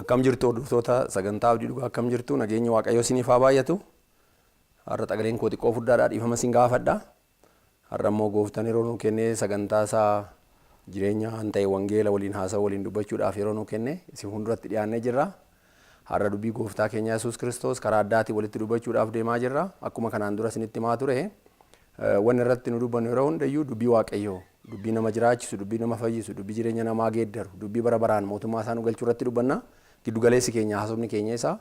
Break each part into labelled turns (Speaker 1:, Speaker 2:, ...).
Speaker 1: Akkam jirtu hordoftoota sagantaa abdii dhugaa akkam jirtu nageenyi waaqayyoo isiniif haa baay'atu. Har'a xagaleen koo xiqqoo fuddaadhaa dhiifama isin gaafadha. Har'a immoo gooftaan yeroo nuu kennee sagantaa isaa jireenya han ta'e wangeela waliin haasa'u waliin dubbachuudhaaf yeroo nuu kennee isin hunduratti dhiyaannee jirra. Har'a dubbii gooftaa keenya Yesuus Kiristoos karaa addaatiin walitti dubbachuudhaaf deemaa jirra. Akkuma kanaan dura isinitti himaa ture wanni irratti nu dubbannu yeroo hundayyuu dubbii waaqayyoo, dubbii nama jiraachisu, dubbii nama fayyisu, dubbii jireenya namaa geeddaru, dubbii bara baraan mootummaa isaa nu galchuu irratti dubbanna. Giddugaleessi keenya haasofni keenya isaa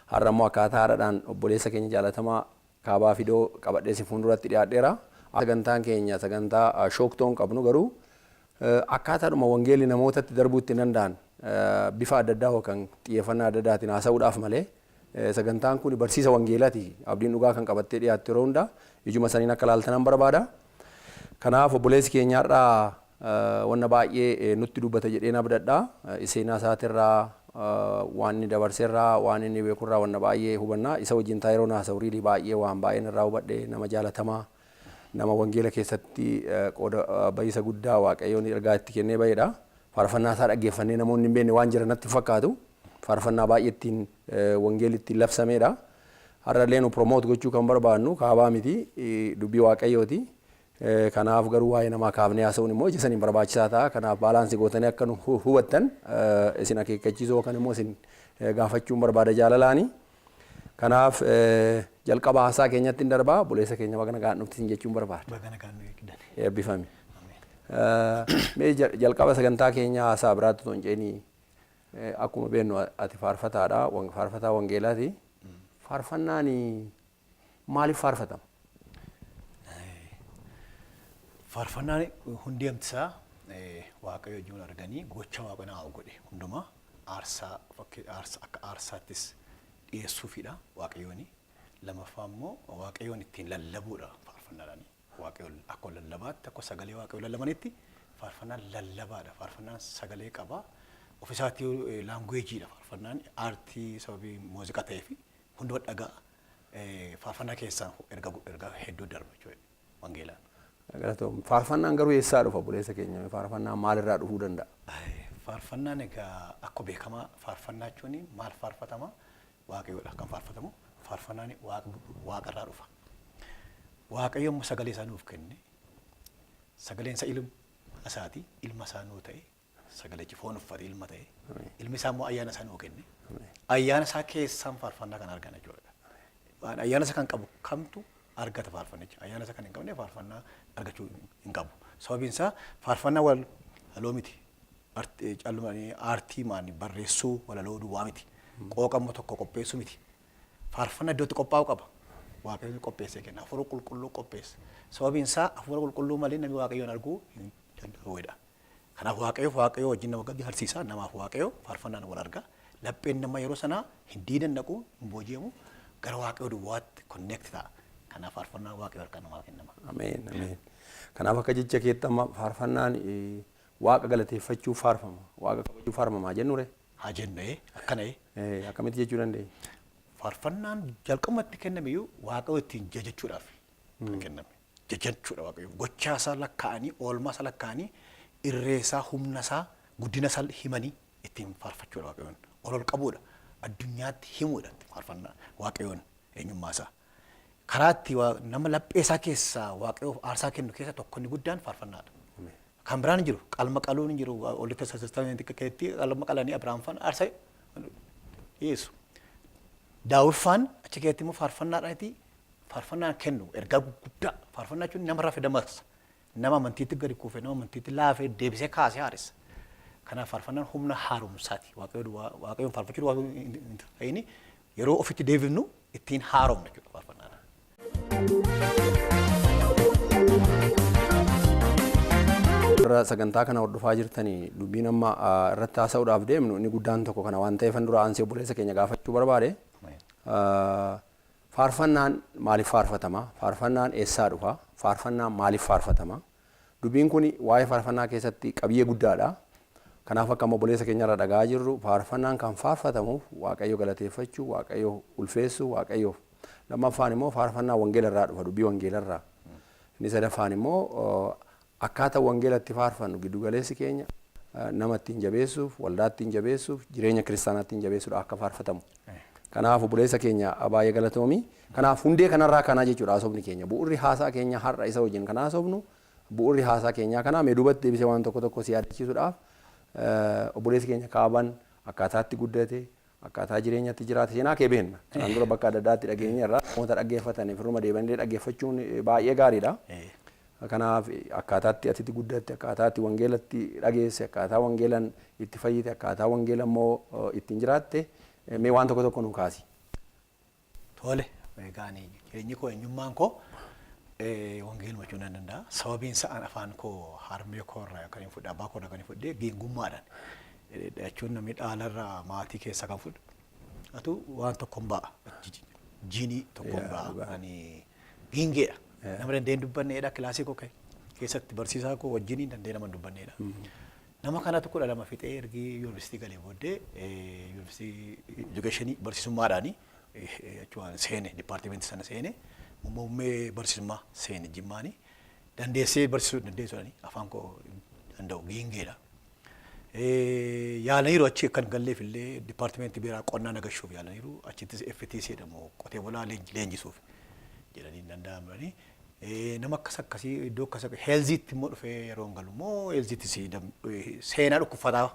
Speaker 1: har'a immoo akkaataa haadhaan obboleessa keenya jaalatamaa Kabaa Fidoo qabadhee isin fuulduratti dhiyaadheera. Sagantaan keenya sagantaa shooktoon qabnu garuu akkaataadhuma wangeelli namootatti darbuu itti danda'an bifa adda addaa yookaan xiyyeeffannaa adda addaatiin haasa'uudhaaf malee sagantaan kun barsiisa wangeelaati. Abdiin dhugaa kan qabattee dhiyaattu yeroo hundaa ijuma saniin akka laaltanan barbaada. Kanaaf obboleessi keenya har'aa wanna baay'ee nutti dubbata jedheen abdadhaa. Seenaa isaatirraa waan inni dabarseerraa waan inni beekurraa wanna baay'ee hubannaa. Isa wajjin taa'ee yeroo naasawurii baay'ee waan baay'een irraa hubadhe nama jaalatamaa nama wangeela keessatti qooda baay'isa guddaa waaqayyoon ergaa itti kennee baay'eedha. Faarfannaa isaa dhaggeeffannee namoonni hin beekne waan jiran natti fakkaatu. Faarfannaa baay'ee ittiin wangeelli ittiin labsameedha. Har'allee nu promote gochuu kan barbaadnu Kabaa miti dubbii waaqayyooti. Kanaaf garuu waa'ee namaa kaafnee haasa'uun immoo ija saniin barbaachisaa ta'a. Kanaaf baalaansii gootanii akka nu hubattan isin akeekkachiisoo yookaan immoo isin gaafachuun barbaada jaalalaani. Kanaaf jalqaba haasaa keenyatti hin darbaa obboleessa keenya baga nagaan dhufti jechuun barbaada. Baga nagaan nu eegdan. Eebbifame. Mee jalqaba sagantaa keenya haasaa biraatti osoo hin ceeni akkuma beeknu ati faarfataadha. Faarfataa wangeelaati. Faarfannaan maaliif faarfatama?
Speaker 2: Faarfannaan hundi amtisaa waaqayyo wajjin arganii gocha waaqa naa godhe hundumaa aarsaa akka aarsaattis dhiyeessuufidha waaqayyooni. Lamaffaa immoo waaqayyoon ittiin lallabuudha faarfannaadhaan. Waaqayyoon akka lallabaatti akka sagalee waaqayyoon lallabanitti faarfannaan lallabaadha. Faarfannaan sagalee qaba. Ofiisaatii laanguweejiidha faarfannaan aartii sababii muuziqaa ta'eef hunduma dhagaa faarfannaa keessaa erga hedduu darba jechuudha wangeelaan.
Speaker 1: Faarfannaan garuu eessaa dhufa obboleessa keenya? Faarfannaan maalirraa dhufuu danda'a?
Speaker 2: Faarfannaan egaa akka beekamaa faarfannaa jechuun maal faarfatama? Waaqayyoodha kan faarfatamu. Faarfannaan waaqarraa dhufa. Waaqayyo immoo sagalee isaa nuuf kenne. Sagaleen isaa ilma isaati. Ilma isaa nuu ta'e. Sagalee foon uffate ilma ta'e. Ilmi isaa immoo ayyaana isaa nuu kenne. Ayyaana isaa keessaan faarfannaa kan argana jechuudha. Ayyaana isaa kan qabu kamtu argata faarfannicha. Ayyaana isaa kan hin qabne faarfannaa argachuu hin qabu. Sababiin isaa faarfannaa walaloo miti. Aartii maani barreessuu walaloo duwwaa miti. Qooqammoo tokko qopheessuu miti. Faarfannaa iddootti qophaa'u qaba. Waaqayyoon qopheessee kenna. Hafuura qulqulluu qopheessa. Sababiin isaa hafuura qulqulluu malee namni waaqayyoon arguu hin danda'uudha. Kanaaf waaqayyo wajjin nama gargaarsiisa. Namaaf waaqayyo faarfannaan wal arga. Lapheen nama yeroo sanaa hin diidan naqu hin booji'amu gara waaqayyo duwwaatti connect ta'a. Kanaaf faarfannaan waaqayyo harka namaa kennama.
Speaker 1: Ameen ameen. Kanaaf akka jecha keetti amma faarfannaan waaqa galateeffachuuf faarfama. Waaqa kabajuuf faarfamaa jennure.
Speaker 2: Haa jennee akkana
Speaker 1: akkamitti jechuu dandeenya?
Speaker 2: Faarfannaan jalqabatti kenname waaqayyo ittiin jajachuudhaaf kan kenname. Jajachuudha waaqayyo. Gochaa isaa lakkaa'anii oolmaa isaa lakkaa'anii irree isaa humna isaa guddina isaa himanii ittiin faarfachuudha waaqayyoon. Ol qabuudha. Addunyaatti himuudha faarfannaa waaqayyoon eenyummaa isaa. Karaatti nama laphee isaa keessaa waaqayyoof aarsaa kennu keessa tokko inni guddaan faarfannaadha. Kan biraan jiru qalma qaluun hin jiru olitti sassaabameetti keetti qalma qalanii Abiraam faan aarsaa dhiyeessu. Daawuffaan achi keetti immoo faarfannaadhaati faarfannaan kennu ergaa guddaa faarfannaa jechuun nama rafee damarsa nama amantiitti gadi kuufee nama amantiitti laafee deebisee kaasee haaressa. Kanaaf faarfannaan humna haaromsaati. Waaqayyoon faarfachuu waan hin ta'in yeroo ofitti deebifnu ittiin haaromna jechuudha faarfannaadha.
Speaker 1: Sagantaa kana hordofaa jirtanii dubbiin amma irratti haasa'uudhaaf deemnu inni guddaan tokko kana waan ta'eef dura aansee obboleessa keenya gaafachuu barbaade. Faarfannaan maaliif faarfatama? Faarfannaan eessaa dhufa? Faarfannaan maaliif faarfatama? Dubbiin kun waa'ee faarfannaa keessatti qabiyyee guddaadha. Kanaaf akka obboleessa keenya irraa dhagaa jirru faarfannaan kan faarfatamuuf Waaqayyo galateeffachuu, Waaqayyo ulfeessuu, Waaqayyo lammaffaan immoo faarfannaa wangeela irraa dhufa dubbii wangeela irraa. Inni sadaffaan immoo akkaataa wangeelatti faarfannu giddu galeessi keenya nama ittiin jabeessuuf, waldaa ittiin jabeessuuf, jireenya kiristaanaa ittiin jabeessuudhaaf akka faarfatamu. Kanaaf obboleessa keenya baay'ee galatoomii. Kanaaf hundee kanarraa kanaa jechuudha haasofni keenya. Bu'uurri haasaa keenya har'a isa wajjin kan haasofnu bu'uurri haasaa keenyaa kanaa mee duubatti deebisee waan tokko si yaadachiisuudhaaf obboleessi keenya Kaabaan akkaataatti guddate, akkaataa jireenyatti jiraate seenaa kee beekna. Kanaan dura bakka adda addaatti dhageenya irraa namoota dhaggeeffataniif firuma deebanii dhaggeeffachuun baay'ee gaariidha. Kanaaf akkaataatti atitti guddatte, akkaataatti wangeelatti dhageesse, akkaataa wangeelan itti fayyite, akkaataa wangeela immoo ittiin jiraatte mee waan tokko nu kaasi.
Speaker 2: Tole, egaanii jireenyi koo eenyummaan koo wangeeluma jechuun nan danda'a. Sababiin sa'aan afaan koo harmee koo irraa kan hin fudhe, abbaa koo irraa kan hin fudhe geengummaadhaan. Jechuun namni dhaalarraa maatii keessa kan fudhu. Atu waan tokkoon ba'a. Jiinii tokkoon ba'a. Giingeedha. Nama dandeen dubbanneedha kilaasii koo keessatti barsiisaa koo wajjiniin dandee nama dubbanneedha. Nama kanatu 12 fixee ergi yuunivarsiitii galee booddee yuunivarsiitii edukeeshinii barsiisummaadhaani jechuun seene dipaartimentii sana seene muummee barsiisummaa seene jimmaani dandeessee barsiisuu dandeessuudhaani afaan koo danda'u giingeedha. Yaalaniiru achi kan galleef illee dipaartimentii biraa qonnaa nagashuuf yaalaniiru achittis FTC jedhamu qotee bulaa leenjisuuf jedhanii danda'amanii. Nama akkasii iddoo akkasii heelziitti immoo dhufee yeroo hin galu immoo heelziitti seenaa dhukkubsataa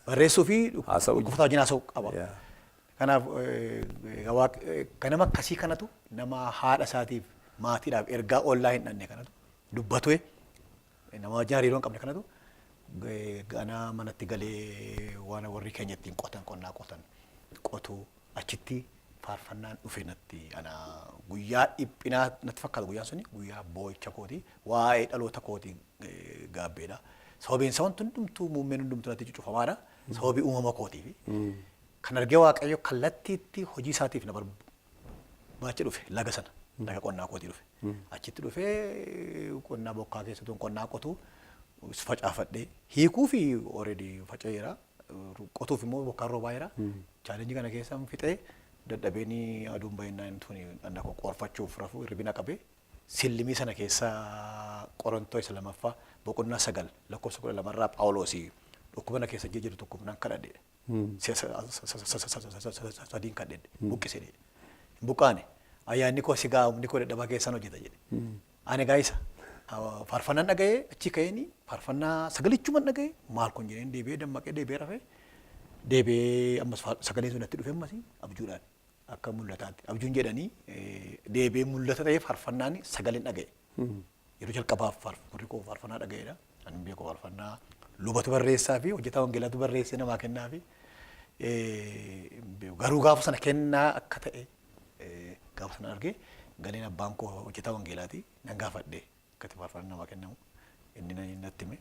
Speaker 2: barreessuu fi dhukkubsataa wajjin haasa'u qaba. Kanaaf nama akkasii kanatu nama haadha isaatiif maatiidhaaf ergaa ollaa hin dhanne kanatu dubbatu nama wajjin hariiroo hin qabne kanatu ganaa manatti galee waan warri keenya ittiin qotan qonnaa qotu achitti faarfannaan dhufe natti ana guyyaa dhiphinaa natti fakkaata guyyaan suni guyyaa boo'icha kooti waa'ee dhaloota kooti gaabbeedha. Sababiin isaa wanti hundumtuu muummeen hundumtuu natti cucufamaadha. Sababii uumama kootiifi. Kan argee Waaqayyo kallattiitti hojii isaatiif na barbaacha dhufe laga sana laga qonnaa kootii dhufe. Achitti dhufee qonnaa bokkaa keessattuu qonnaa qotu facaafadhee hiikuu fi already faca'eera. Qotuuf immoo bokkaan roobaa jira. Chaalenjii kana keessa fixee dadhabeenii aduun baay'inaan tuni anna qorfachuuf rafu hirribina qabee sillimii sana keessa Qorontoo isa lamaffaa boqonnaa 9 lakkoofsa 12 irraa Phaawuloosii dhukkubana keessa jiru tokko nan kadhadhe. Sadiin kadhadhe buqqisee buqqaane ayyaanni koo sigaa humni koo dadhabaa keessaan hojjeta jedhe. Ani gaayisa faarfannaan dhaga'ee achi ka'eenii faarfannaa sagalichuma dhaga'ee maal kun jedheen deebi'ee dammaqee deebi'ee rafee deebi'ee ammas sagaleen sun natti dhufe ammas abjuudhaan akka mul'ataatti abjuun jedhanii deebi'ee mul'ata ta'ee faarfannaan sagaleen dhaga'e. Yeroo jalqabaaf warri koo faarfannaa dhaga'eedha. Ani beeku faarfannaa lubatu barreessaa fi hojjetaa wangeelaatu barreessee namaa kennaa fi garuu gaafa sana kennaa akka ta'e gaafa sana argee galeen abbaan koo hojjetaa wangeelaati nan gaafadhe akkati faarfannaa namaa kennamu inni natti hime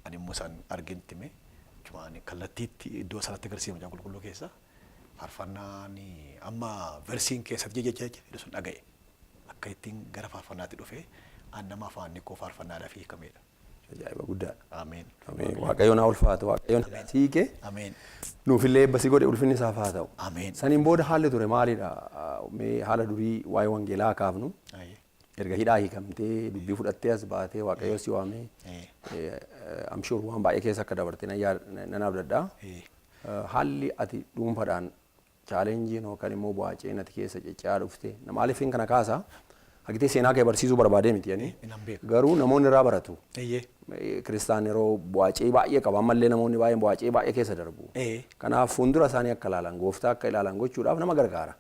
Speaker 2: ani immoo isaan arginti hime cumaani kallattiitti iddoo sanatti agarsiifamu jaan qulqulluu keessa faarfannaan amma versiin keessatti jedhu sun dhaga'e akka ittiin gara faarfannaatti dhufee an nama afaan koo faarfannaadhaaf hiikameedha.
Speaker 1: Ajaa'iba guddaadha.
Speaker 2: Ameen.
Speaker 1: Waaqayyo na ulfaatu, Waaqayyo na siike.
Speaker 2: Ameen.
Speaker 1: Nuufillee eebbasii godhe ulfinni isaaf haa ta'u.
Speaker 2: Ameen.
Speaker 1: Saniin booda haalli ture maalidha? Mee haala durii waa'ee wangeelaa kaafnu. Erga hidhaa hiikamtee dubbii fudhattee as baatee Waaqayyo si waamee. Amshuur waan baay'ee keessa akka dabarte nan abdadhaa. Haalli ati dhuunfaadhaan chaalenjiin yookaan immoo bu'aaceen ati keessa ceccaa dhufte maaliifin kana kaasaa? Agitee seenaa kee barsiisuu barbaadee miti yani. Garuu namoonni irraa baratu. Kiristaan yeroo bu'aacee baay'ee qaba. Ammallee namoonni baay'een bu'aacee baay'ee keessa darbu. Kanaaf fuuldura isaanii akka ilaalan gooftaa akka ilaalan gochuudhaaf nama gargaara.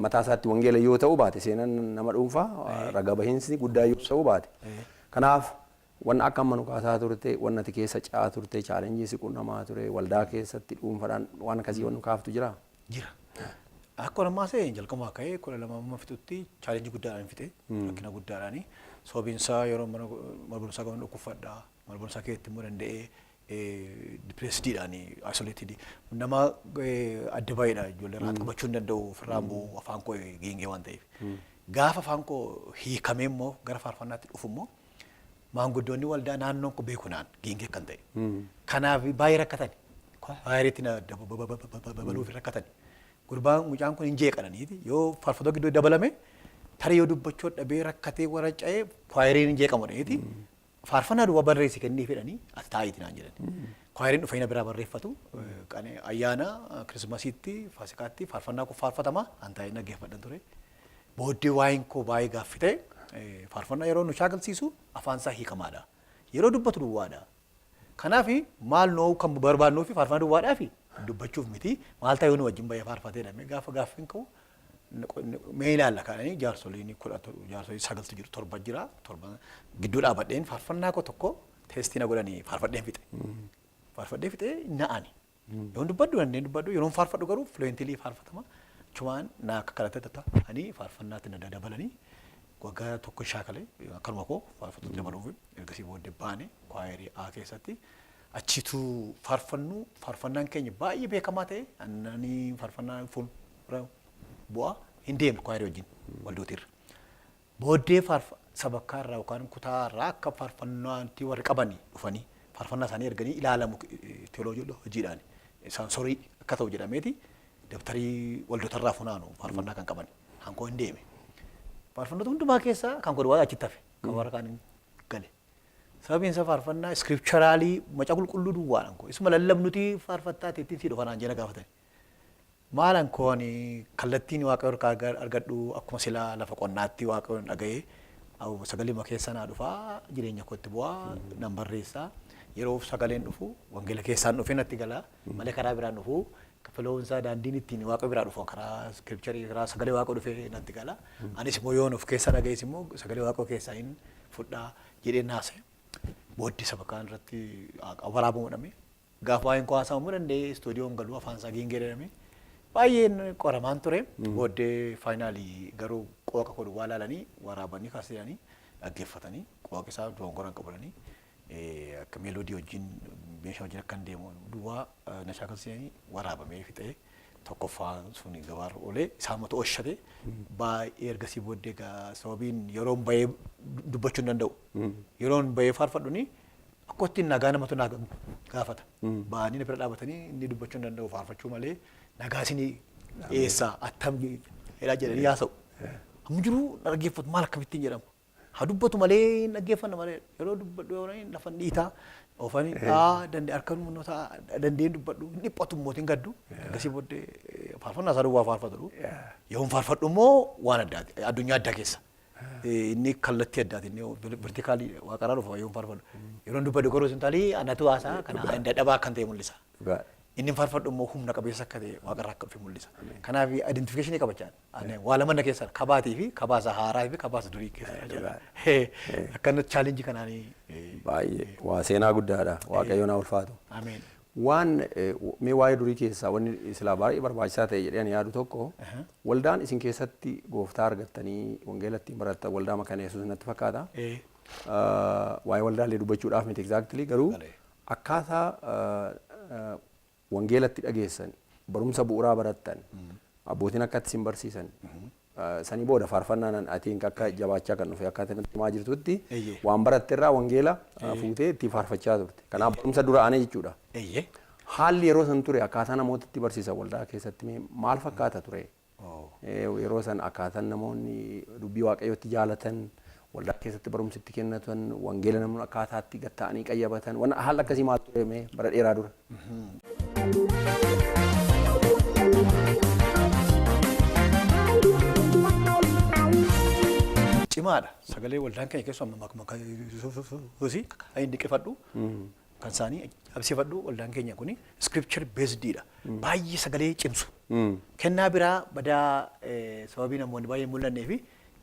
Speaker 1: Mataa isaatti wangeela yoo ta'uu baate seenaan nama dhuunfaa raga bahiinsi guddaa yoo ta'uu baate. Kanaaf wanna akka amma nu kaasaa turte wanna ati keessa caa turte chaalenjii si qunnamaa ture waldaa keessatti dhuunfaadhaan waan akkasii wannu kaaftu jira.
Speaker 2: Jira. Akka namaa ta'e jalqamaa ka'ee 12 fixutti chaalenjii guddaadhaan fite rakkina guddaadhaani soobinsaa yeroo mana barumsaa gaban dhukkufadhaa mana barumsaa keessatti immoo danda'ee dipireesidiidhaan isolated nama adda baay'eedha ijoollee irraa qabachuu hin danda'u ofirraan bu'u afaan koo giingee waan ta'eef gaafa afaan koo hiikamee immoo gara faarfannaatti dhufu immoo maanguddoonni waldaa naannoon kun beeku naan giingee kan ta'e. Kanaaf baay'ee rakkatan. Baay'eetti babaluuf rakkatan. Gurbaan mucaan kun hin jeeqananiiti yoo faarfatoo gidduu dabalame tarii yoo dubbachuu dhabee rakkatee waraca'ee kwaayiriin hin jeeqamuudhaati. Faarfannaa duwwaa barreessi kennii fedhanii as taa'iiti naan jedhan. Kwaayiriin dhufeenya biraa barreeffatu ayyaana kirismasiitti faasikaatti faarfannaa kun faarfatama an taa'ee dhaggeeffadhan ture. Booddee waa'een koo baay'ee gaaffii ta'e faarfannaa yeroo nu shaakalsiisu afaan isaa hiikamaadha. Yeroo dubbatu duwwaadha. Kanaaf maal noo kan barbaadnuu fi faarfannaa duwwaadhaa fi dubbachuuf miti maal ta'ee nu wajjin baay'ee faarfatee dhamee gaafa gaaffiin ka'u mee ilaalla kaanii jaarsoliin jaarsolii 9 jiru 7 jira 7 gidduu dhaabadheen faarfannaa koo tokko teestii na godhanii faarfadheen fixe. Faarfadhee fixee na'ani. Yoon dubbaddu dandeen dubbaddu yeroon faarfadhu garuu fluentilii faarfatama. Chumaan naa akka kadhatee tatta'anii faarfannaatti na dabalanii waggaa tokko shaakalee akkanuma koo faarfatu dabaluuf ergasii booddee baane kwaayirii A keessatti achitu faarfannaan keenya baay'ee beekamaa ta'e annanii faarfannaan fuula bu'aa hin deemne kwaayirii wajjin waldootirra. Booddee sabakkaa irraa yookaan kutaa irraa akka faarfannaatti warri qabanii dhufanii faarfannaa isaanii erganii ilaalamu teoloojii hojiidhaan isaan sorii akka ta'u jedhameeti dabtarii waldootarraa funaanu faarfannaa kan qaban hankoo hin deeme. Faarfannoota hundumaa keessaa kan godhu waa achitti hafe kan warra kaan gale. Sababiin isaa faarfannaa iskiripcharaalii macaa qulqulluu duwwaadhaan koo isuma lallabnuti faarfattaa teettiin si dhufanaan jala gaafatani. Maalan kooni kallattiin waaqayyo harkaa argadhu akkuma silaa lafa qonnaatti waaqayyoon dhaga'ee sagalee keessaa naa dhufaa jireenya kootti bu'aa nan barreessaa. Yeroo sagaleen dhufu wangeela keessaan dhufee natti gala malee karaa biraan dhufu kafiloon isaa daandiin ittiin waaqa biraa dhufu karaa iskiripcharii karaa sagalee waaqa dhufee natti gala. Anis immoo yoon of keessa dhaga'es immoo sagalee waaqa keessaa hin fudhaa jedhee naase. Booddee sabakkaan irratti waraabamuu dhabame. Gaafa waa'een koo haasa'amuu danda'e istuudiyoon galuu afaan isaa giingee jedhame. Baay'een qoramaan ture. Booddee faayinaalii garuu qooqa koo duwwaa ilaalanii waraabanii kaasanii dhaggeeffatanii qooqa isaa doongoran qabatanii akka meeloodii wajjin meeshaa wajjin akka hin deemu duwwaa na shaakalsiisanii waraabamee fixee tokkoffaan suni gabaarra oolee isaamatu oshate baay'ee ergasii booddee sababiin yeroon bahee dubbachuu hin danda'u. Yeroon bahee faarfadhuuni akka ittiin nagaa namatu naa gaafata. Bahanii na bira dhaabatanii inni dubbachuu hin danda'u faarfachuu malee nagaa isinii eessaa attam jedhaa jedhanii haasa'u. Amma jiru dhaggeeffatu maal akkamittiin jedhamu. Haa dubbatu malee dhaggeeffanna malee yeroo dubbadhu yoo lafa dhiitaa oofanii dandee harka nuunota dandeen dubbadhu dhiphatu mootiin gaddu akkasii booddee faarfannaa isaa duwwaa faarfatu yoo faarfadhu immoo waan addaati addunyaa addaa keessa inni kallattii addaati inni vertikaalii waaqaraa dhufa yoo faarfadhu yeroo dubbadhu garuu sun taalii anatu haasaa kana dadhabaa kan ta'e mul'isa. Inni faarfadhu immoo humna qabeessa akka ta'e waaqarraa akka dhufe mul'isa. Kanaaf identifikeeshinii qabachaan waa lama na keessa kabaatii fi kabaasa haaraa fi kabaasa durii keessa jira. Akkana chaalenjii kanaanii
Speaker 1: baay'ee waa seenaa guddaadha waaqayyoon haa ulfaatu.
Speaker 2: Ameen.
Speaker 1: Waan mee waa'ee durii keessaa wanni silaa baay'ee barbaachisaa ta'e jedhee ani yaadu tokko waldaan isin keessatti gooftaa argattanii wangeela ittiin barattan waldaa makaana yesuus natti fakkaata. Waa'ee waldaalee dubbachuudhaaf miti exactly garuu akkaataa wangeelatti dhageessan barumsa bu'uuraa barattan abbootiin akkatti isin barsiisan sanii booda faarfannaan atiin akka jabaachaa kan dhufe akkaataa natti himaa jirtutti waan baratte irraa wangeela fuutee itti faarfachaa turte. Kanaaf barumsa dura aanee jechuudha. Haalli yeroo san ture akkaataa namoota itti barsiisan waldaa keessatti maal fakkaata ture? Yeroo san akkaataan namoonni dubbii waaqayyootti jaalatan waldaa keessatti barumsa itti kennatan wangeela namoonni akkaataatti gatta'anii qayyabatan waan haalli akkasii maal ture bara dheeraa dura?
Speaker 2: Cimaadha. Sagalee waldaan keenya keessaa amma hosii ayin dhiqifadhu kan isaanii absifadhu waldaan keenya kuni scripture basedidha. Baay'ee sagalee cimsu. Kennaa biraa badaa sababii namoonni baay'ee mul'annee fi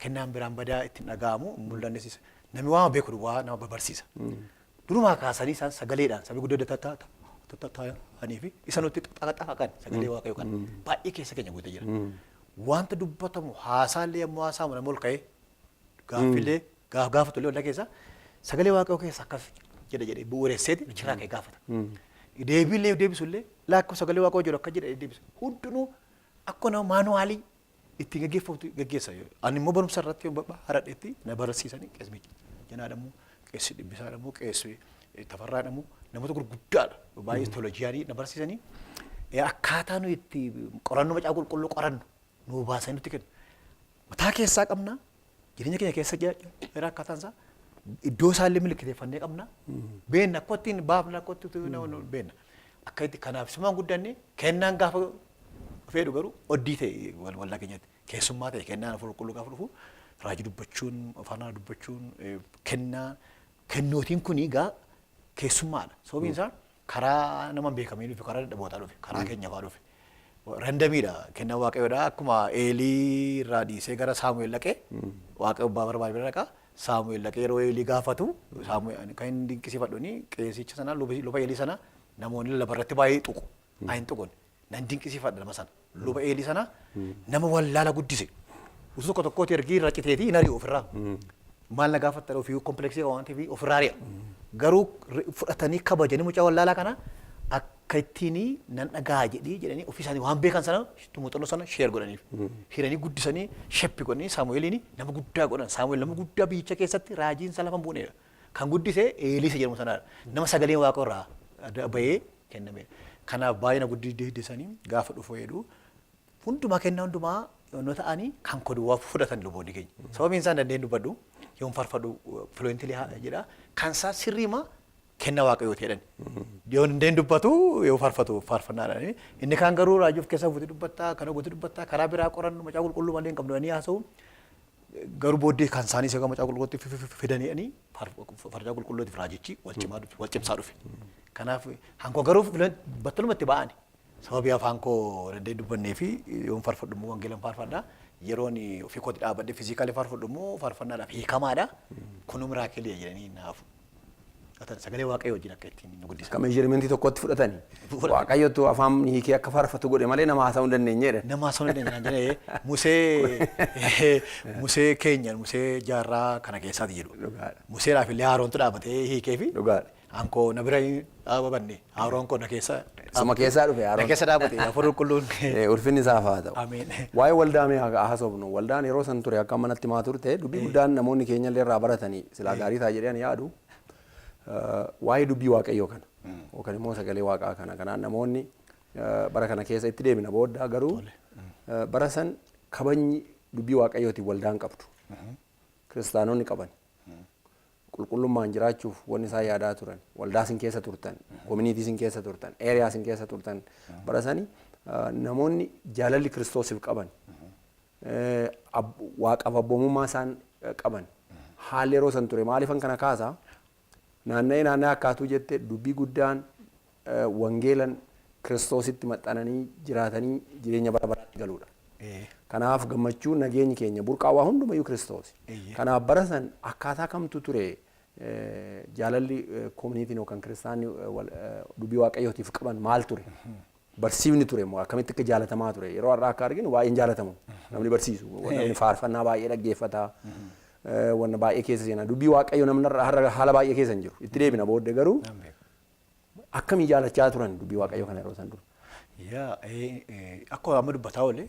Speaker 2: kennaan biraan badaa ittiin dhaga'amu mul'annesis namni waan beeku waa nama barsiisa. Durumaa kaasanii isaan sagaleedhaan sababii guddoo taa'anii fi isa nutti xaxaqan sagalee waaqayyoo kan baay'ee keessa keenya guutee jira. Wanta dubbatamu haasaallee yemmuu haasaamu nama ol ka'ee gaaffilee gaafatu illee waldaa keessa sagalee waaqayyoo keessa akkas jedhe bu'uureesseeti chiraa ka'ee gaafata. Deebiillee deebisullee lakkoo sagalee waaqayyoo jedhu akka jedhe deebisu hundinuu akka nama maanuwaalii ittiin gaggeeffatu gaggeessa. Ani immoo barumsa irratti haradheetti na barsiisanii qeesmichi janaadhamu qeessi dhibbisaa dhamu qeessi tafarraa dhamu namoota gurguddaadha baay'ee teolojiyaanii na barsiisanii akkaataa nuyi itti qorannoo macaa qulqulluu qorannu nu baasanii nutti kennu mataa keessaa qabna jireenya keenya keessa jira akkaataan isaa iddoo isaallee milkiteeffannee qabna beenna akka ittiin baafna akka ittiin beenna akka itti kanaaf simaan guddanne kennaan gaafa fedhu garuu oddii ta'e waldaa keenyatti keessummaa ta'e kennaan afur qulqulluu gaafa dhufu raajii dubbachuun faana dubbachuun kennootiin kun egaa keessummaadha. Sababiin isaa karaa nama beekamee dhufe karaa dadhabootaa dhufe karaa keenya fa'aa dhufe randamiidha kennaan waaqayyoodha akkuma Eelii irraa dhiisee gara Saamu'eel dhaqee waaqayyo abbaa barbaade bira dhaqa Saamu'eel dhaqee yeroo Eelii gaafatu Saamu'eel kan inni dinqisiifadhuuni qeesicha sana luba Eelii sana namoonni lafarratti baay'ee tuqu ayin tuqun nan dinqisiifadha nama sana luba Eelii sana nama wallaala guddise utuu tokko tokkooti ergii irra citeetii hin ari'u ofirraa maal na gaafatta ofii kompleksii waan ta'eef ofirraa ari'a garuu fudhatanii kabajanii mucaa wallaalaa kana akka ittiin nan dhagaa jedhanii ofii isaanii waan beekan sana muuxannoo sana sheer godhaniif hiranii guddisanii sheppi godhanii Saamu'eeliin nama guddaa godhan Saamu'eel nama guddaa biyyicha keessatti raajiin isaa lafa hin buuneedha kan guddise Eelii jedhamu sanaadha nama sagaleen waaqa irraa bahee kenname kanaaf baay'ee na guddisanii gaafa dhufu jedhu hundumaa kennaa hundumaa yoo ta'anii kan koduu fudhatan luboonni keenya sababiin isaan dandeenyu dubbadhu yoon farfadhu fluently jedha kan isaa sirriima kenna waaqayyooti jedhan yoon dandeenyu dubbatu yoo farfatu farfannaadhaan inni kaan garuu raajii of keessaa fuutii dubbattaa kana gootii dubbattaa karaa biraa qorannu macaa qulqulluu malee hin qabnu ani haasa'u garuu booddee kan isaanii isa macaa qulqulluutti fidanii farjaa qulqulluutiif raajichi wal cimsaa dhufe kanaaf hankoo garuu battalumatti ba'ani sababii afaan koo dandeenyu dubbannee fi yoon farfadhu immoo wangeelan farfadhaa yeroon ofii kootti dhaabadde fiizikaalii farfadhu immoo farfannaadhaaf hiikamaadha kun miraakelii jedhanii naafu. Sagalee waaqayyoo wajjin akka ittiin nu guddisa.
Speaker 1: Akka meeshirimentii tokkotti fudhatanii. Waaqayyootu afaan hiikee akka farfatu godhe malee nama haasa'uu hin dandeenyedha.
Speaker 2: Nama haasa'uu hin dandeenye Musee keenya Musee jaarraa kana keessaati jedhu. Museedhaaf illee Haaroontu dhaabatee hiikee fi hankoo na bira dhaabanne Haaroon koo na keessa.
Speaker 1: Suma keessaa dhufe Haaroon.
Speaker 2: Na keessa dhaabate afur qulqulluun.
Speaker 1: Ulfinni isaaf haa ta'u.
Speaker 2: Ameen.
Speaker 1: Waa'ee waldaa mee haasofnu waldaan yeroo san ture akka manatti maa turte dubbii guddaan namoonni keenya illee irraa baratanii silaa gaarii ta'a jedhanii yaadu. Waa'ee dubbii waaqayyoo kana yookaan immoo sagalee waaqaa kana namoonni bara kana keessa itti deemina booda garuu bara san kabajni dubbii waaqayyootiin waldaan qabdu kiristaanonni qaban qulqullummaan jiraachuuf wanni isaan yaadaa turan waldaa sin keessa turtan koominiitii sin keessa turtan eeriyaa sin keessa turtan bara sani namoonni jaalalli kiristoosiif qaban waaqaaf abboomummaa isaan qaban haalli yeroo san ture maaliifan kana kaasaa naanna'ee akkaatuu jette dubbii guddaan wangeelan kiristoositti maxxananii jiraatanii jireenya bara baraatti galuudha. Kanaaf gammachuu nageenyi keenya burqaa waa hundumayyuu kiristoosi. Kanaaf bara san akkaataa kamtu ture jaalalli koominiitiin yookaan kiristaanni dubbii waaqayyootiif qaban maal ture? Barsiifni ture moo akkamitti akka jaalatamaa ture? Yeroo har'aa akka arginu baay'een jaalatamu namni barsiisu namni faarfannaa baay'ee dhaggeeffata. Wanna baay'ee keessa seenaa dubbii waaqayyo namni haala baay'ee keessa hin jiru itti deebina booddee garuu akkamii jaalachaa turan dubbii waaqayyo kana yeroo san dura.
Speaker 2: Akkuma amma dubbataa oolee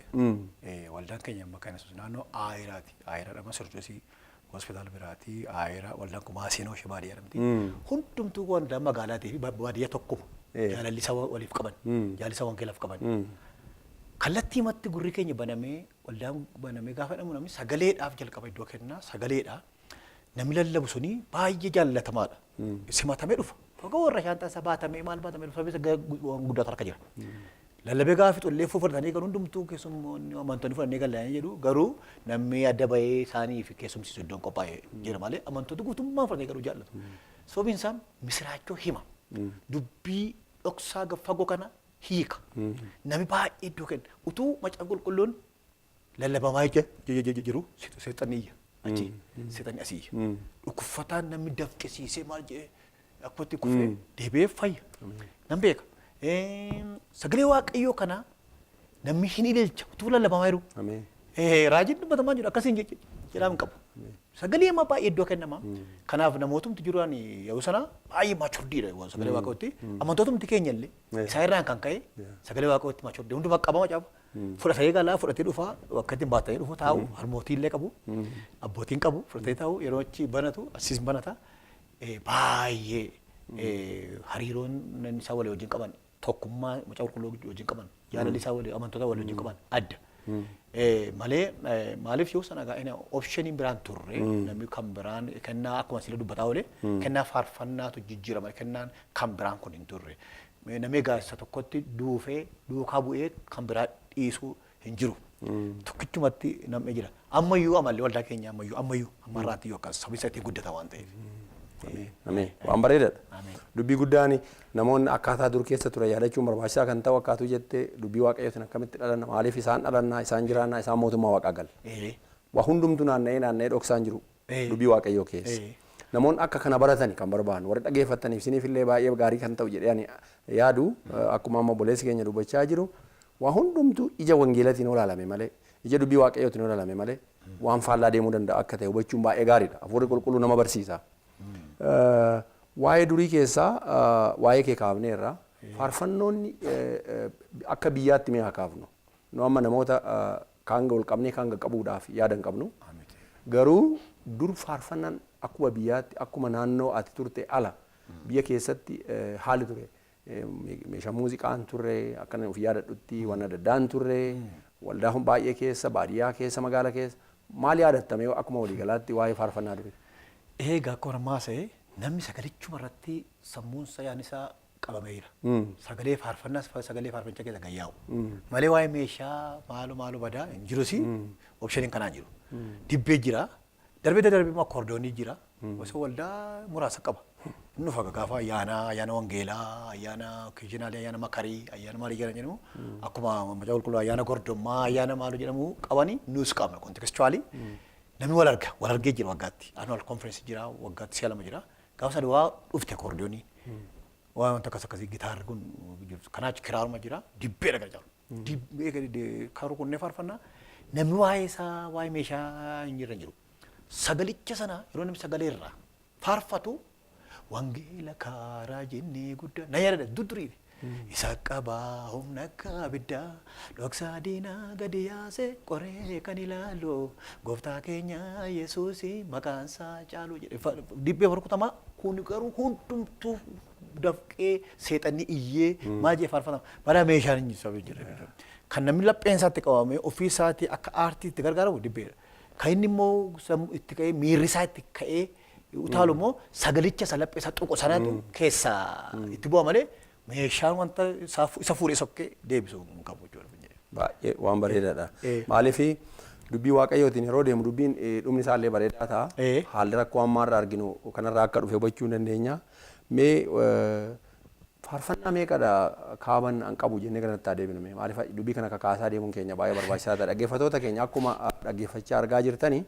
Speaker 2: waldaan keenya amma kan naannoo Aayiraati. Aayiraadhama Sirjoosii hospitaala biraati. Aayiraa waldaan kun Maaseenoo ishee baadiyyaa jedhamti. Hundumtuu waldaa magaalaa ta'ee fi baadiyyaa tokkuma jaalalli isaa waliif qaban jaalalli isaa wangeelaaf qaban. Kallattii matti gurri keenya banamee waldaan banamee gaafa dhamu namni sagaleedhaaf jalqaba iddoo kennaa sagaleedha. Namni lallabu suni baay'ee jaallatamaadha. Simatamee dhufa. Tokko warra shaantaa isaa baatamee maal baatamee dhufa guddaa harka jira. Lallabee gaafi xollee fudhatanii garuu hundumtuu keessummoonni amantoonni fudhannee gallaanii jedhu garuu namni adda bahee isaanii fi keessumsiisu iddoon qophaa'ee jira malee amantoonni guutummaan fudhatanii garuu jaallatu. Sababiin isaa misiraachoo hima. Dubbii dhoksaa fagoo kana hiika. Namni baay'ee iddoo kenna. Utuu macaa qulqulluun lallabamaa jiru seexanni iyya. Achi seexanni asii iyya. Dhukkufataan namni dafqisiisee maal jedhee akkuma itti kufee deebi'ee fayya. Nan beeka. Sagalee waaqayyoo kana namni hin ilaalcha utuu lallabamaa jiru. Raajiin dubbatamaa jiru akkasiin jedhamu qabu. Sagalee amma baay'ee iddoo kennama. Kanaaf namootumti jiran yeroo sana baay'ee maachurdiidha sagalee waaqayyootti. Amantootumti keenya illee isaa irraan kan ka'e sagalee waaqayyootti maachurdii hunduma qabama caaba. Fudhatee galaa fudhatee dhufa akka ittiin baatanii dhufu taa'u harmootii illee qabu abbootiin qabu fudhatee taa'u yeroo achi banatu asiis banata baay'ee hariiroon isaa walii wajjin qaban tokkummaa macaa qulqulluu wajjin qaban jaalalli isaa walii amantoota walii wajjin qaban adda. Malee maaliif yoo sana gaa optioniin biraan turre namni kan biraan kennaa akkuma sila dubbataa oole kennaa faarfannaatu jijjiirama kennaan kan biraan kun hin turre. Namni gaazexaa tokkotti duufee duukaa bu'ee kan biraa dhiisuu hin jiru. Tokkichumatti nam'ee jira. Ammayyuu amallee waldaa keenya ammayyuu ammarraatti yoo akkas sabii isaatti guddata waan ta'eef.
Speaker 1: Ameen. Waan bareedaadha. Dubbii guddaan namoonni akkaataa dur keessa ture yaadachuun barbaachisaa kan ta'u akkaatuu jettee dubbii waaqayyootiin akkamitti dhalanna maaliif isaan dhalannaa isaan jiraannaa isaan mootummaa waaqaa gal. Waa hundumtu naanna'ee dhoksaan jiru dubbii waaqayyoo keessa. Namoonni akka kana baratani kan barbaadu warri dhageeffataniif isiniif illee baay'ee gaarii kan ta'u jedhee ani yaadu akkuma amma obboleessi keenya dubbachaa jiru waa hundumtu ija wangeelatiin olaalame malee ija dubbii waaqayyootiin olaalame malee waan faallaa deemuu danda'a akka ta'e hubachuun baay'ee gaariidha. Hafuurri qulqulluu nama barsiisa. Waa'ee durii keessaa waa'ee kee kaafneerra faarfannoonni akka biyyaatti mee haa kaafnu. Nu amma namoota kaan ol qabnee kaan qabuudhaaf yaada hin qabnu. Garuu dur faarfannaan akkuma biyyaatti akkuma naannoo ati turte ala biyya keessatti haalli ture. Meeshaa muuziqaan turre akkana of yaadadhutti waan adda addaan turre waldaa baay'ee keessa baadiyyaa keessa magaala keessa maal yaadattame akkuma waliigalaatti waa'ee faarfannaa durii.
Speaker 2: Egaa akkuma ammaasee namni sagalichuma irratti sammuunsa yaanisaa qabameera. Sagalee faarfannaas sagalee faarfanchaa keessa gayyaa'u. Malee waa'ee meeshaa maalu badaa hin jirus opshiniin kanaan jiru. Dibbee jira. Darbee immoo akkoordoonii jira. Osoo waldaa muraasa qaba. Inni faga gaafa ayyaana wangeelaa, ayyaana okeejinaalee, ayyaana makarii, ayyaana maalii jedhamu akkuma macaa qulqulluu ayyaana gordommaa, ayyaana maalu jedhamu qabanii nuus qabna kontekstuwaalii. Namni wal argee jira waggaatti. Annual conference jira waggaatti si'a lama jira. Gaafa sadii waa dhufte akkoordoonii. Waa wanta akkasii gitaarri kun kanaachi kiraaruma jira. Dibbee dhagaa jira. Dibbee karuu kunnee faarfannaa. Namni waa'ee isaa waa'ee meeshaa hin jirre jiru. Sagalicha sana yeroo namni sagalee irraa faarfatu wangeela kaaraa jennee guddaa na yaadadha dudduriidha. Isa qabaa humna akka abiddaa dhoksaa diinaa gadi yaase qoree kan ilaalu gooftaa keenya Yesuusi maqaansaa caalu jedhe dibbee barkutamaa kun garuu hundumtuu dafqee seexanni iyyee maal jee faarfatama balaa meeshaan hin jiru jira. Kan namni lapheensaatti qabamee ofii isaatii akka aartiitti gargaaramu dibbeedha. Kan inni immoo itti ka'ee miirri isaa itti ka'ee utaalu immoo sagalicha isa laphee isa tuqu sanatu keessaa itti bu'a malee meeshaan wanta isa fuudhee sokkee deebisuu hin qabu jechuudha.
Speaker 1: Baay'ee waan bareedaadha. Maaliif dubbii waaqayyootiin yeroo deemu dubbiin dhumni isaallee bareedaa ta'a. Haalli rakkoo ammaarraa arginu kanarraa akka dhufe hubachuu hin dandeenya. Mee faarfannaa meeqadha kaaban an qabu jennee kanatti adeemnu mee maaliif dubbii kana kakaasaa deemuun keenya baay'ee barbaachisaadha. Dhaggeeffattoota keenya akkuma dhaggeeffachaa argaa jirtanii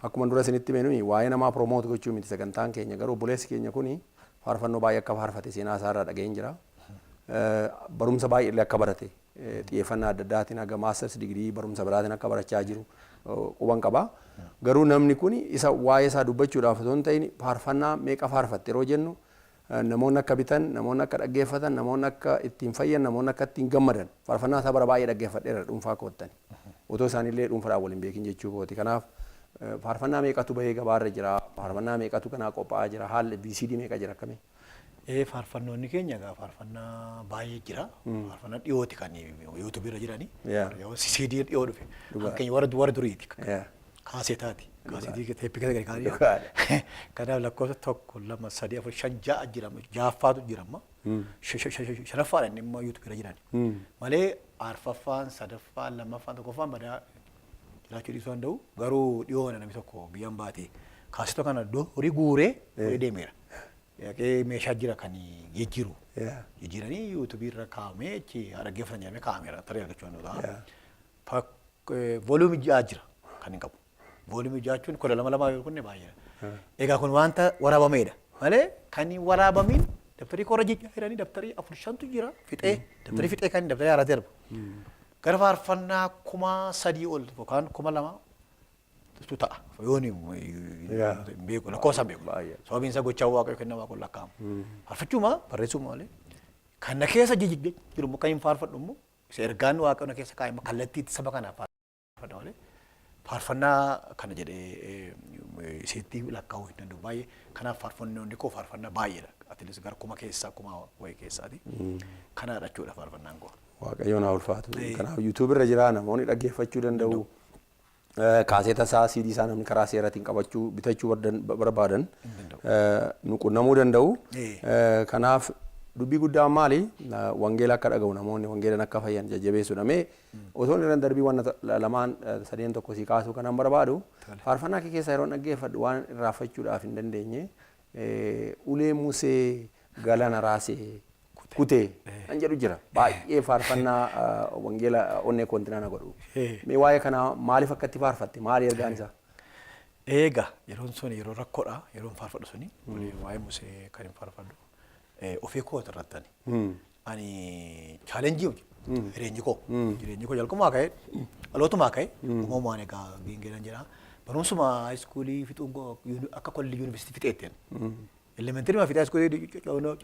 Speaker 1: akkuma dura isinitti meenuu waa'ee namaa promoot gochuu miti sagantaan keenya garuu obboleessi keenya kuni faarfannoo baay'ee akka faarfate seenaa isaarraa dhaga'een jira. Barumsa baay'ee illee akka barate xiyyeeffannaa adda addaatiin aga maasters digirii barumsa biraatiin akka barachaa jiru quban qaba. Garuu namni kuni isa waa'ee isaa dubbachuudhaaf osoo hin ta'in faarfannaa meeqa faarfatte yeroo jennu namoonni akka bitan, namoonni akka dhaggeeffatan, namoonni akka ittiin fayyan, namoonni akka ittiin gammadan faarfannaa isaa bara baay'ee dhaggeeffadheera dhuunfaa koottani. Otoo isaanillee dhuunfaadhaan waliin beekin jechuu kooti. Kanaaf faarfannaa meeqatu bahee gabaarra jira, faarfannaa meeqatu kanaa qophaa'aa jira, haalli BCD meeqa jira akkamii?
Speaker 2: Faarfannoonni keenya egaa faarfannaa baay'ee jira. Faarfannaa dhiyooti kan YouTube irra jirani. CD dhiyoo dhufe. Kan keenya warra duriiti. Kaaseetaati. Kaaseetii teeppii keessa gadi kaa'anii. Kanaaf lakkoofsa tokko lama sadii afur shan ja'a jira. Ja'affaatu jira amma. Shanaffaadha inni immoo YouTube irra jirani. Malee arfaffaan, sadaffaan, lammaffaan, tokkoffaan badaa jiraachuu dhiisuu danda'u. Garuu dhiyoona namni tokko biyyaan baatee kaaseetota kana horii guuree horii deemeera. Yaqee meeshaa jira kan jijjiiru. Jijjiiranii YouTube irra kaa'amee dhaggeeffatan jedhamee kaa'ameera tarii argachuu danda'u. Volume ja'a jira kan hin qabu. Volume jaachuun kudha lama yoo kunne baay'eedha. Egaa kun wanta waraabameedha. Malee kan waraabamiin dabtarii korra jijjiiranii dabtarii afur shantu jira fixee dabtarii fixee kan dabtarii haaraa darbu. Gara faarfannaa 3,000 ol yookaan 2,000 tu ta'a. Yooni beeku lakkoofsa beeku. Sababiin isaa gochaa waaqayyo kenna waaqon lakkaa'amu. Faarfachuuma barreessuuma malee. Kana keessa jiru kan hin faarfadhu immoo isa ergaan waaqayyo keessa kaa'e kallattiitti saba kanaaf faarfadha malee. faarfannaa kana jedhee seetti lakkaa'uu hin danda'u baay'ee. Kanaaf faarfannoonni koo faarfannaa baay'eedha. Atilis gara kuma keessaa kuma wayii keessaati. Kanaadha jechuudha faarfannaan koo.
Speaker 1: Waaqayyoon haa ulfaatu. Kanaaf YouTube irra jira namoonni dhaggeeffachuu danda'u. Kaaseeta isaa CD isaa namni karaa seeraatiin qabachuu bitachuu barbaadan nu qunnamuu danda'u. Kanaaf dubbii guddaan maali? Wangeela akka dhaga'u namoonni wangeelan akka fayyan jajjabeessuudha. Mee osoo irra darbii waan lamaan sadeen tokko sii kaasuu kanan barbaadu faarfannaa kee keessaa yeroo dhaggeeffadhu waan irraanfachuudhaaf hin dandeenye ulee Musee galana raasee kutee kan jedhu jira. Baay'ee faarfannaa wangeela onnee koontinaa godhu. Mee waa'ee kana maaliif akka itti faarfatte? Maali ergaan isaa?
Speaker 2: Egaa yeroon sun yeroo rakkoodha. Yeroon faarfadhu suni waa'ee Musee kan hin faarfadhu. Ofii koo irrattani. Ani chaalenjii jireenyi koo jalqabumaa ka'e dhalootumaa ka'e uumamumaan egaa geengeedhaan jedha. Barumsuma haayiskuulii fixuun akka kolleejjii yuunivarsiitii fixeetteen. Elementirii fixee haayiskuulii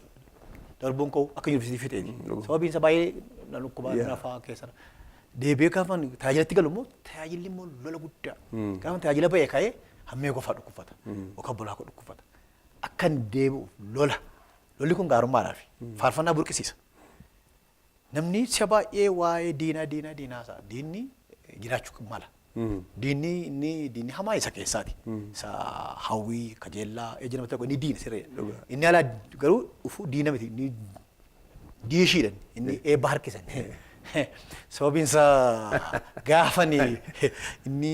Speaker 2: darbuun koo akka yuunivarsiitii fixeeti. Sababiin isaa baay'ee nan dhukkubaa nafaa keessa. Deebi'ee gaafan tajaajilatti galu immoo tajaajilli immoo lola guddaa. Gaafan tajaajila ba'ee ka'ee hammee qofaa dhukkubfata. Yookaan bolaa koo dhukkubfata. Akkan deebi'uuf lola. Lolli kun gaarummaadhaaf faarfannaa burqisiisa. Namni isa baay'ee waa'ee diinaa isaa diinni jiraachuu mala. Diinni hamaa isa keessaati. Isa hawwii kajeellaa ejjina tokko inni diina siree. Inni alaa garuu ufuu diina miti inni diishiidhan inni eebba harkisan. Sababiin isaa gaafani inni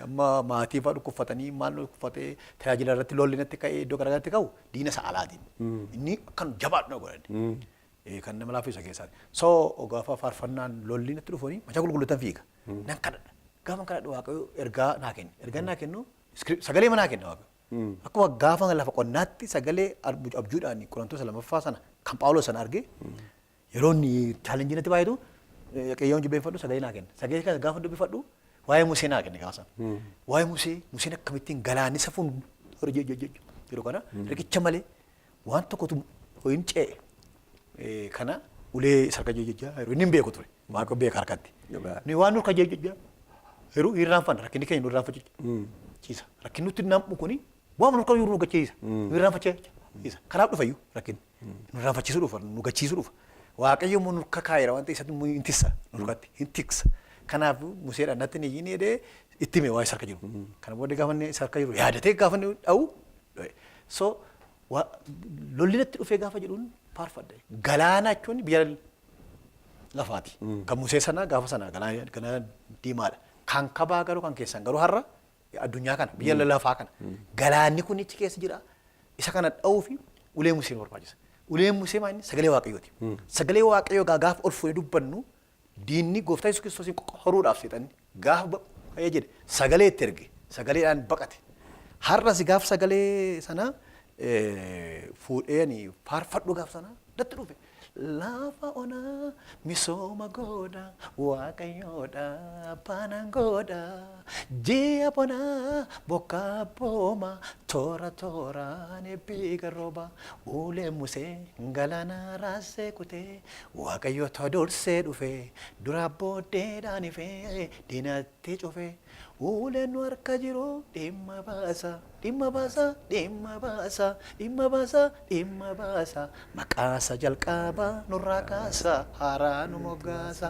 Speaker 2: amma maatii fa'aa dhukkubfatanii maal dhukkufatee tajaajila irratti lolli natti ka'ee iddoo garaagaraatti ka'u diina isa alaatiin. Inni kan jabaadhu godhani. Kan nama laaffisa keessaati. Gaafa faarfannaan lolli natti dhufanii machaa qulqulluutan fiiga. Nan kadhadha. Gaafa kadhadhu waaqayyo ergaa naa kenna. Ergaa naa kennu sagalee manaa kenna waaqayyo. Akkuma gaafa lafa qonnaatti sagalee abjuudhaan Qorontoos lammaffaa sana kan Phaawulos sana argee yeroo inni chaalenjii natti baay'atu Qeeyyoon jibbeeffadhu sagalee naa kenna. Sagalee kana gaafa dubbifadhu waa'ee Musee naa kenna gaafa sana. Waa'ee Museen akkamittiin galaanni safuun yeroo kana riqicha malee waan tokkotu hin ce'e kana ulee sarka jejjejjaa yeroo inni hin beeku ture. Waaqa beeka harkatti. Ni waan nurka jejjejjaa yeroo irraanfanna rakkinni keenya nu irraanfachiisa. Rakkinni nutti nam'u kuni waan nurka nu gachiisa. Nu irraanfachiisa. Kanaaf dhufayyuu rakkinni. Nu irraanfachiisuu dhufa nu gachiisuu dhufa. Waaqayyo immoo nurka kaayera waan ta'eef immoo hin tissa nurkatti hin tiksa. Kanaaf Museedhaan natti ni jedhee itti mee waa'ee sarka jiru. Kana booddee gaafa inni sarka jiru yaadatee gaafa inni dha'u. Lolli natti dhufee gaafa jedhuun faarfadha. Galaana jechuun biyya lafaati. Kan Musee sana gaafa sana galaana diimaadha. Kan Kabaa garuu kan keessan garuu har'a addunyaa kana biyya lafaa kana. Galaanni kun ichi keessa jira. Isa kana dha'uu fi ulee Musee barbaachisa. Uleen Musee maanni sagalee Waaqayyooti. Sagalee Waaqayyoo gaafa ol fuudhee dubbannu diinni gooftaa Yesuus Kiristoosiin horuudhaaf seexanni gaafa baay'ee jedhe sagalee itti erge sagaleedhaan baqate. Har'as gaafa sagalee sana fuudhee faarfadhu gaafa sana natti dhufe. Lafa onaa misooma godha Waaqayyoodha baanaan godha ji'a bonaa bokkaa booma tooraan eebbiga rooba ulee Musee galaana raasee kutee Waaqayyo dursee dhufe dura booddeedhaan ifee diinatti cufee uleen nu harka jiru dhimma baasa maqaasa jalqaba nurraa kaasa haaraa nu moggaasa.